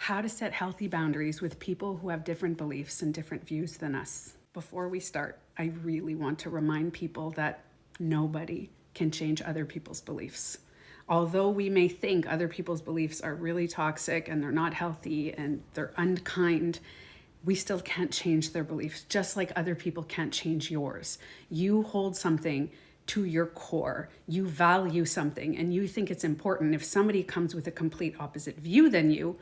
how to set healthy boundaries with people who have different beliefs and different views than us. Before we start, I really want to remind people that nobody can change other people's beliefs. Although we may think other people's beliefs are really toxic and they're not healthy and they're unkind, we still can't change their beliefs, just like other people can't change yours. You hold something to your core, you value something, and you think it's important. If somebody comes with a complete opposite view than you,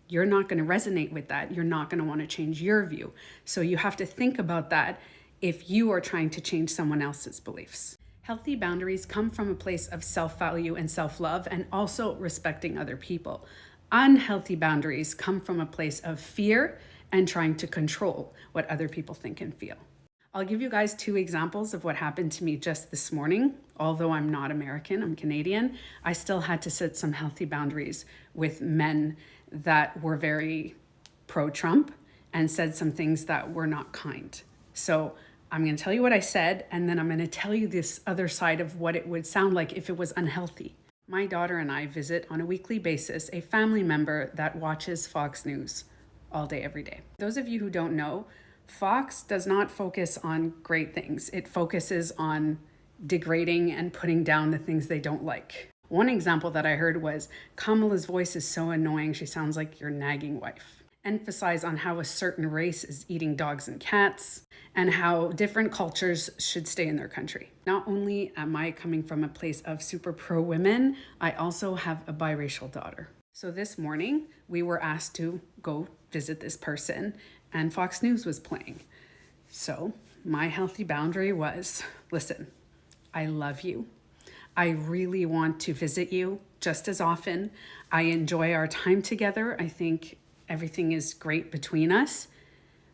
you're not going to resonate with that. You're not going to want to change your view. So you have to think about that if you are trying to change someone else's beliefs. Healthy boundaries come from a place of self-value and self-love, and also respecting other people. Unhealthy boundaries come from a place of fear and trying to control what other people think and feel. I'll give you guys 2 examples of what happened to me just this morning. Although I'm not American, I'm Canadian, I still had to set some healthy boundaries with men that were very pro-Trump and said some things that were not kind. So I'm going to tell you what I said, and then I'm going to tell you this other side of what it would sound like if it was unhealthy. My daughter and I visit on a weekly basis a family member that watches Fox News all day, every day. Those of you who don't know, Fox does not focus on great things. It focuses on degrading and putting down the things they don't like. One example that I heard was, Kamala's voice is so annoying, she sounds like your nagging wife. Emphasize on how a certain race is eating dogs and cats, and how different cultures should stay in their country. Not only am I coming from a place of super pro women, I also have a biracial daughter. So this morning, we were asked to go visit this person, and Fox News was playing. So my healthy boundary was, listen, I love you. I really want to visit you just as often. I enjoy our time together. I think everything is great between us,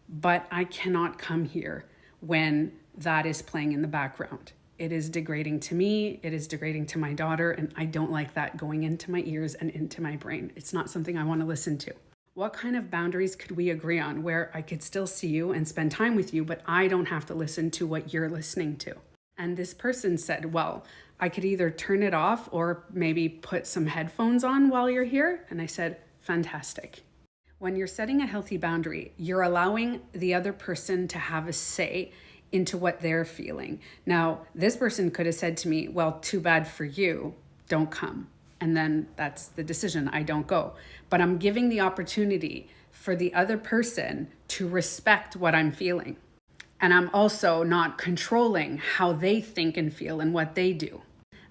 but I cannot come here when that is playing in the background. It is degrading to me, it is degrading to my daughter, and I don't like that going into my ears and into my brain. It's not something I want to listen to. What kind of boundaries could we agree on where I could still see you and spend time with you, but I don't have to listen to what you're listening to? And this person said, well, I could either turn it off or maybe put some headphones on while you're here. And I said, fantastic. When you're setting a healthy boundary, you're allowing the other person to have a say into what they're feeling. Now, this person could have said to me, well, too bad for you, don't come. And then that's the decision, I don't go. But I'm giving the opportunity for the other person to respect what I'm feeling. And I'm also not controlling how they think and feel and what they do.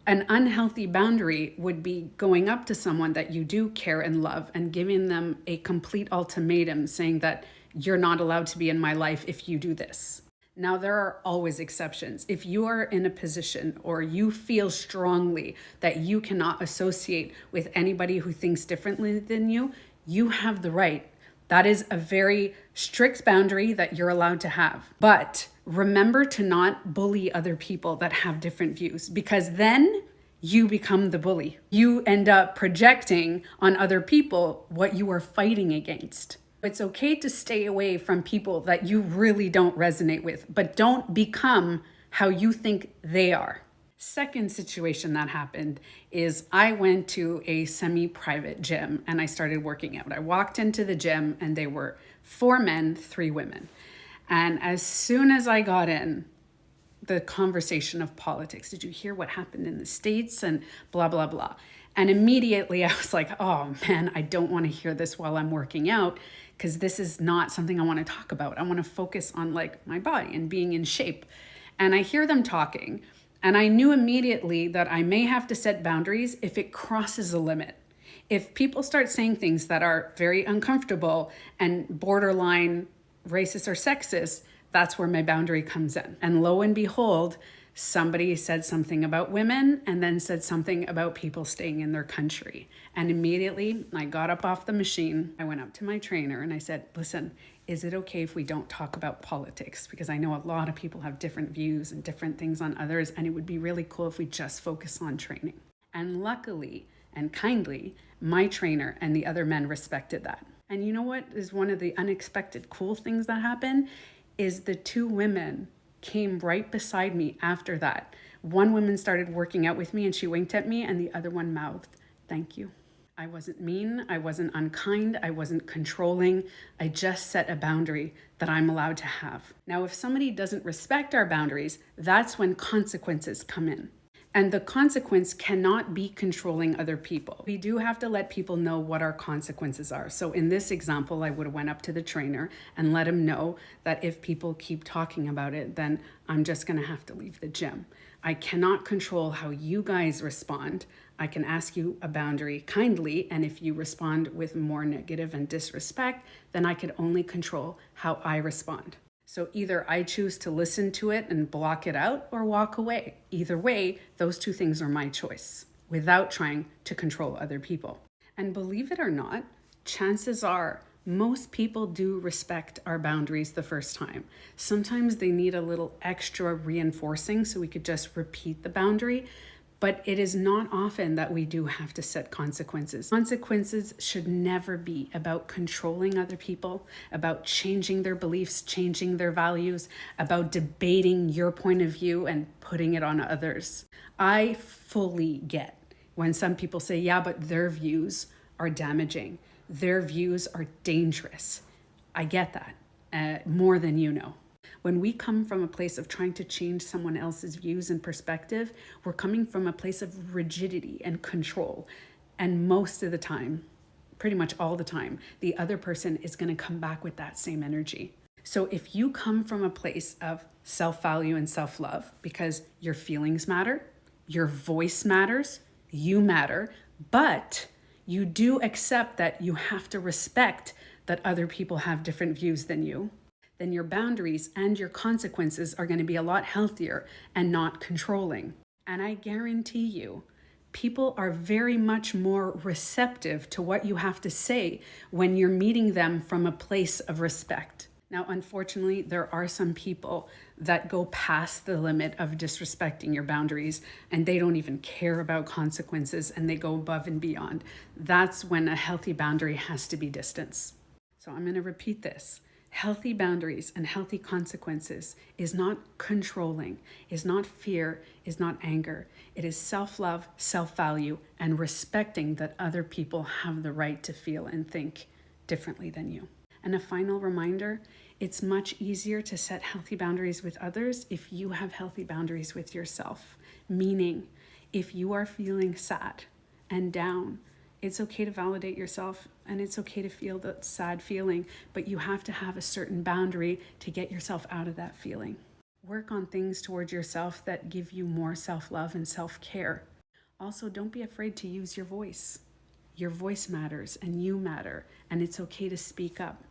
An unhealthy boundary would be going up to someone that you do care and love and giving them a complete ultimatum saying that you're not allowed to be in my life if you do this. Now, there are always exceptions. If you are in a position or you feel strongly that you cannot associate with anybody who thinks differently than you, you have the right. That is a very strict boundary that you're allowed to have. But remember to not bully other people that have different views, because then you become the bully. You end up projecting on other people what you are fighting against. It's okay to stay away from people that you really don't resonate with, but don't become how you think they are. Second situation that happened is I went to a semi-private gym and I started working out. I walked into the gym and they were 4 men, 3 women. And as soon as I got in, the conversation of politics, did you hear what happened in the States and blah, blah, blah. And immediately I was like, oh man, I don't want to hear this while I'm working out, because this is not something I want to talk about. I want to focus on like my body and being in shape. And I hear them talking. And I knew immediately that I may have to set boundaries if it crosses a limit. If people start saying things that are very uncomfortable and borderline racist or sexist, that's where my boundary comes in. And lo and behold, somebody said something about women and then said something about people staying in their country. And immediately I got up off the machine. I went up to my trainer and I said, listen, is it okay if we don't talk about politics? Because I know a lot of people have different views and different things on others, and it would be really cool if we just focus on training. And luckily and kindly, my trainer and the other men respected that. And you know what is one of the unexpected cool things that happened is the 2 women came right beside me after that. One woman started working out with me and she winked at me, and the other one mouthed, thank you. I wasn't mean, I wasn't unkind, I wasn't controlling. I just set a boundary that I'm allowed to have. Now, if somebody doesn't respect our boundaries, that's when consequences come in. And the consequence cannot be controlling other people. We do have to let people know what our consequences are. So in this example, I would have went up to the trainer and let him know that if people keep talking about it, then I'm just gonna have to leave the gym. I cannot control how you guys respond. I can ask you a boundary kindly, and if you respond with more negative and disrespect, then I can only control how I respond. So either I choose to listen to it and block it out or walk away. Either way, those two things are my choice without trying to control other people. And believe it or not, chances are most people do respect our boundaries the first time. Sometimes they need a little extra reinforcing so we could just repeat the boundary. But it is not often that we do have to set consequences. Consequences should never be about controlling other people, about changing their beliefs, changing their values, about debating your point of view and putting it on others. I fully get when some people say, yeah, but their views are damaging. Their views are dangerous. I get that more than you know. When we come from a place of trying to change someone else's views and perspective, we're coming from a place of rigidity and control. And most of the time, pretty much all the time, the other person is going to come back with that same energy. So if you come from a place of self-value and self-love because your feelings matter, your voice matters, you matter, but you do accept that you have to respect that other people have different views than you, then your boundaries and your consequences are going to be a lot healthier and not controlling. And I guarantee you, people are very much more receptive to what you have to say when you're meeting them from a place of respect. Now, unfortunately, there are some people that go past the limit of disrespecting your boundaries and they don't even care about consequences and they go above and beyond. That's when a healthy boundary has to be distance. So I'm going to repeat this. Healthy boundaries and healthy consequences is not controlling, is not fear, is not anger. It is self-love, self-value, and respecting that other people have the right to feel and think differently than you. And a final reminder, it's much easier to set healthy boundaries with others if you have healthy boundaries with yourself. Meaning, if you are feeling sad and down, it's okay to validate yourself and it's okay to feel that sad feeling, but you have to have a certain boundary to get yourself out of that feeling. Work on things towards yourself that give you more self-love and self-care. Also, don't be afraid to use your voice. Your voice matters and you matter, and it's okay to speak up.